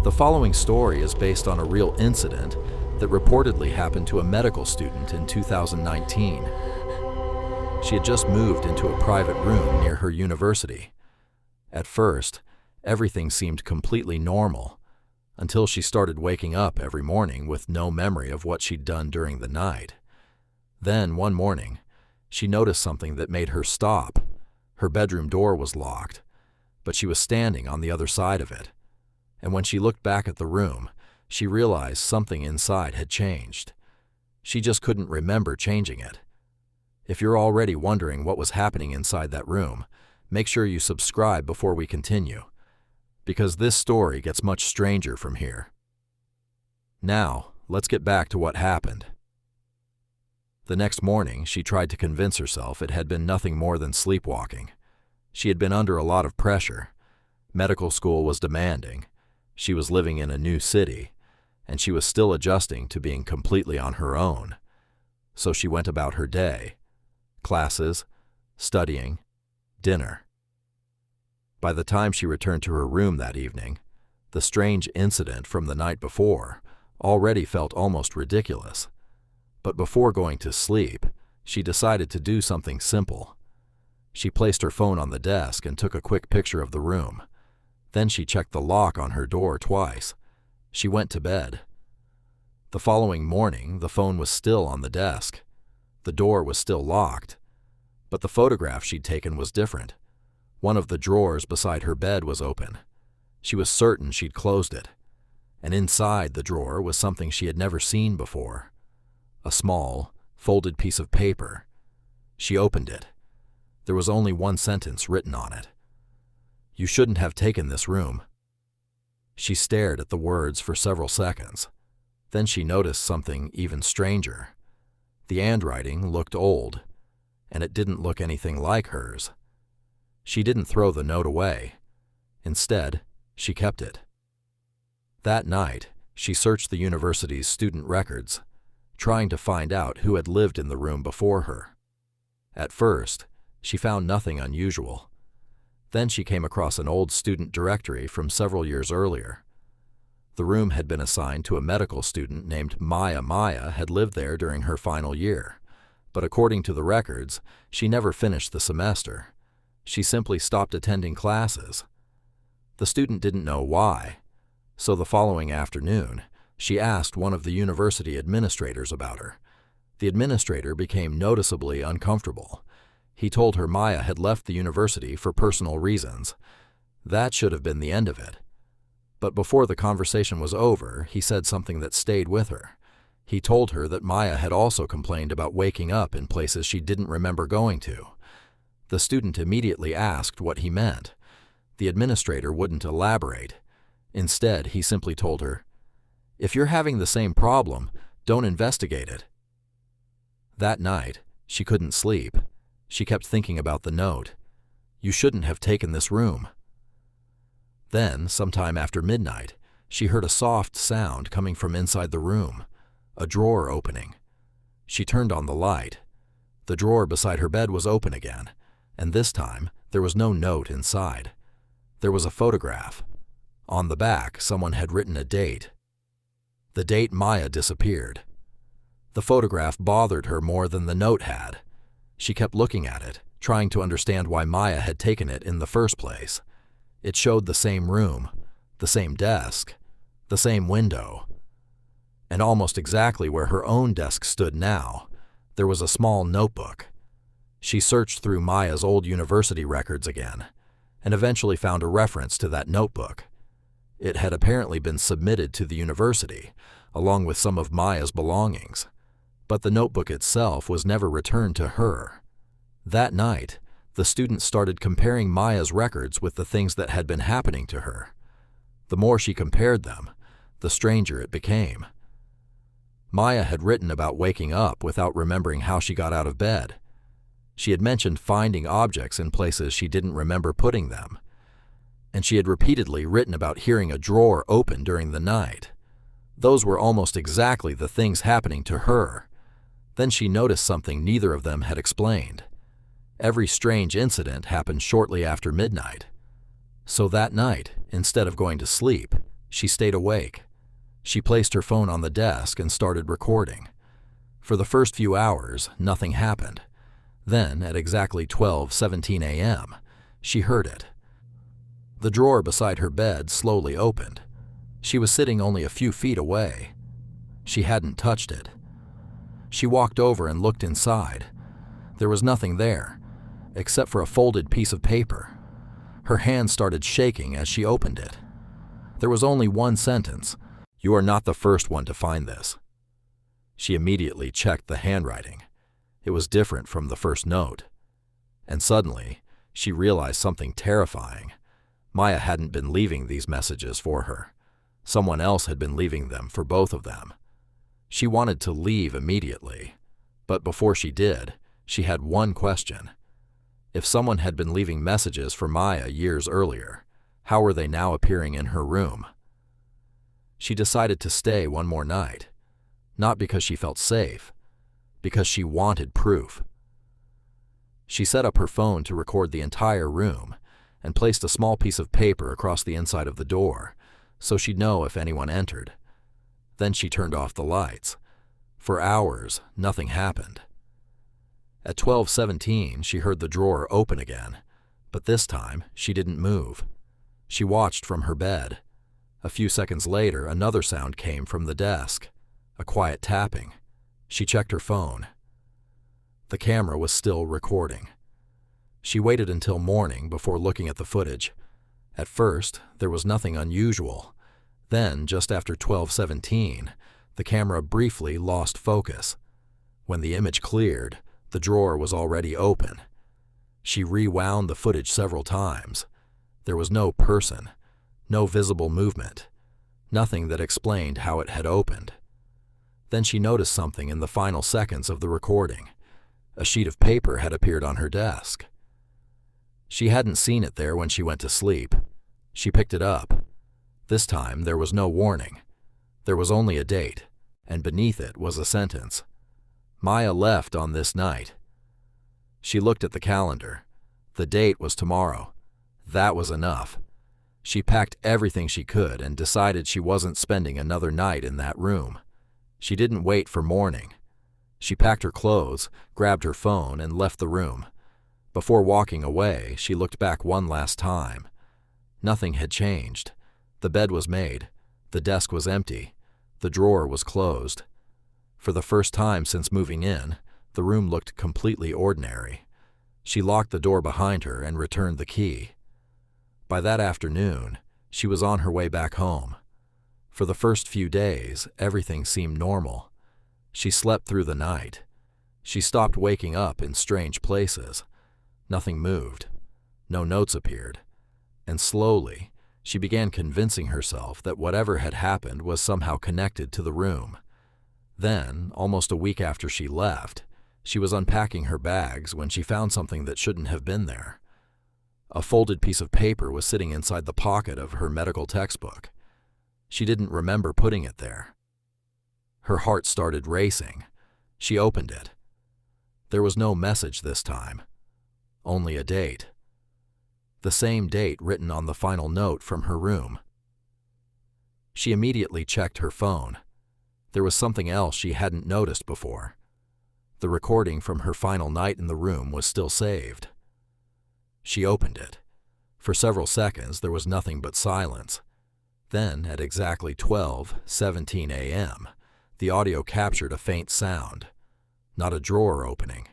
The following story is based on a real incident that reportedly happened to a medical student in 2019. She had just moved into a private room near her university. At first, everything seemed completely normal, until she started waking up every morning with no memory of what she'd done during the night. Then, one morning, she noticed something that made her stop. Her bedroom door was locked, but she was standing on the other side of it. And when she looked back at the room, she realized something inside had changed. She just couldn't remember changing it. If you're already wondering what was happening inside that room, make sure you subscribe before we continue, because this story gets much stranger from here. Now, let's get back to what happened. The next morning, she tried to convince herself it had been nothing more than sleepwalking. She had been under a lot of pressure. Medical school was demanding. She was living in a new city, and she was still adjusting to being completely on her own. So she went about her day. Classes, studying, dinner. By the time she returned to her room that evening, the strange incident from the night before already felt almost ridiculous. But before going to sleep, she decided to do something simple. She placed her phone on the desk and took a quick picture of the room. Then she checked the lock on her door twice. She went to bed. The following morning, the phone was still on the desk. The door was still locked, but the photograph she'd taken was different. One of the drawers beside her bed was open. She was certain she'd closed it, and inside the drawer was something she had never seen before. A small, folded piece of paper. She opened it. There was only one sentence written on it. "You shouldn't have taken this room." She stared at the words for several seconds. Then she noticed something even stranger. The handwriting looked old, and it didn't look anything like hers. She didn't throw the note away. Instead, she kept it. That night, she searched the university's student records, trying to find out who had lived in the room before her. At first, she found nothing unusual. Then she came across an old student directory from several years earlier. The room had been assigned to a medical student named Maya. Maya had lived there during her final year, but according to the records, she never finished the semester. She simply stopped attending classes. The student didn't know why, so the following afternoon, she asked one of the university administrators about her. The administrator became noticeably uncomfortable. He told her Maya had left the university for personal reasons. That should have been the end of it. But before the conversation was over, he said something that stayed with her. He told her that Maya had also complained about waking up in places she didn't remember going to. The student immediately asked what he meant. The administrator wouldn't elaborate. Instead, he simply told her, "If you're having the same problem, don't investigate it." That night, she couldn't sleep. She kept thinking about the note. "You shouldn't have taken this room." Then, sometime after midnight, she heard a soft sound coming from inside the room, a drawer opening. She turned on the light. The drawer beside her bed was open again, and this time there was no note inside. There was a photograph. On the back, someone had written a date. The date Maya disappeared. The photograph bothered her more than the note had. She kept looking at it, trying to understand why Maya had taken it in the first place. It showed the same room, the same desk, the same window. And almost exactly where her own desk stood now, there was a small notebook. She searched through Maya's old university records again, and eventually found a reference to that notebook. It had apparently been submitted to the university, along with some of Maya's belongings, but the notebook itself was never returned to her. That night, the student started comparing Maya's records with the things that had been happening to her. The more she compared them, the stranger it became. Maya had written about waking up without remembering how she got out of bed. She had mentioned finding objects in places she didn't remember putting them. And she had repeatedly written about hearing a drawer open during the night. Those were almost exactly the things happening to her. Then she noticed something neither of them had explained. Every strange incident happened shortly after midnight. So that night, instead of going to sleep, She stayed awake. She placed her phone on the desk and started recording. For the first few hours, nothing happened. Then, at exactly 12:17 a.m., she heard it. The drawer beside her bed slowly opened. She was sitting only a few feet away. She hadn't touched it. She walked over and looked inside. There was nothing there, except for a folded piece of paper. Her hand started shaking as she opened it. There was only one sentence: "You are not the first one to find this." She immediately checked the handwriting. It was different from the first note. And suddenly, she realized something terrifying. Maya hadn't been leaving these messages for her. Someone else had been leaving them for both of them. She wanted to leave immediately. But before she did, she had one question. If someone had been leaving messages for Maya years earlier, how were they now appearing in her room? She decided to stay one more night. Not because she felt safe, because she wanted proof. She set up her phone to record the entire room and placed a small piece of paper across the inside of the door so she'd know if anyone entered. Then she turned off the lights. For hours, nothing happened. At 12:17, she heard the drawer open again, but this time she didn't move. She watched from her bed. A few seconds later, another sound came from the desk, a quiet tapping. She checked her phone. The camera was still recording. She waited until morning before looking at the footage. At first, there was nothing unusual. Then, just after 12:17, the camera briefly lost focus. When the image cleared, the drawer was already open. She rewound the footage several times. There was no person, no visible movement, nothing that explained how it had opened. Then she noticed something in the final seconds of the recording. A sheet of paper had appeared on her desk. She hadn't seen it there when she went to sleep. She picked it up. This time there was no warning. There was only a date, and beneath it was a sentence. Maya left on this night. She looked at the calendar. The date was tomorrow. That was enough. She packed everything she could and decided she wasn't spending another night in that room. She didn't wait for morning. She packed her clothes, grabbed her phone, and left the room. Before walking away, she looked back one last time. Nothing had changed. The bed was made. The desk was empty. The drawer was closed. For the first time since moving in, the room looked completely ordinary. She locked the door behind her and returned the key. By that afternoon, she was on her way back home. For the first few days, everything seemed normal. She slept through the night. She stopped waking up in strange places. Nothing moved. No notes appeared. And slowly, she began convincing herself that whatever had happened was somehow connected to the room. Then, almost a week after she left, she was unpacking her bags when she found something that shouldn't have been there. A folded piece of paper was sitting inside the pocket of her medical textbook. She didn't remember putting it there. Her heart started racing. She opened it. There was no message this time, only a date. The same date written on the final note from her room. She immediately checked her phone. There was something else she hadn't noticed before. The recording from her final night in the room was still saved. She opened it. For several seconds, there was nothing but silence. Then, at exactly 12:17 a.m., the audio captured a faint sound. Not a drawer opening,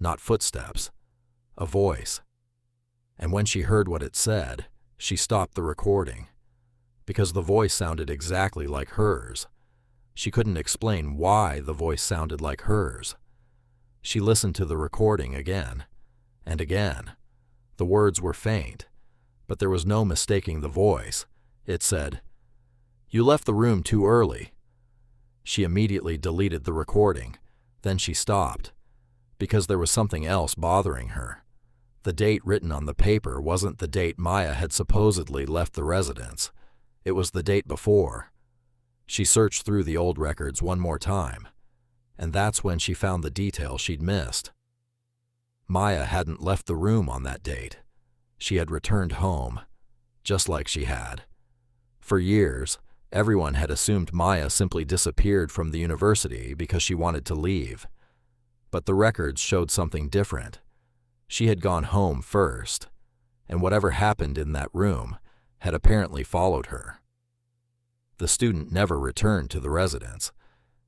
not footsteps, a voice. And when she heard what it said, she stopped the recording. Because the voice sounded exactly like hers. She couldn't explain why the voice sounded like hers. She listened to the recording again and again. The words were faint, but there was no mistaking the voice. It said, "You left the room too early." She immediately deleted the recording. Then she stopped, because there was something else bothering her. The date written on the paper wasn't the date Maya had supposedly left the residence. It was the date before. She searched through the old records one more time, and that's when she found the detail she'd missed. Maya hadn't left the room on that date. She had returned home, just like she had. For years, everyone had assumed Maya simply disappeared from the university because she wanted to leave. But the records showed something different. She had gone home first, and whatever happened in that room had apparently followed her. The student never returned to the residence.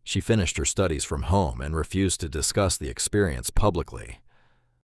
She finished her studies from home and refused to discuss the experience publicly.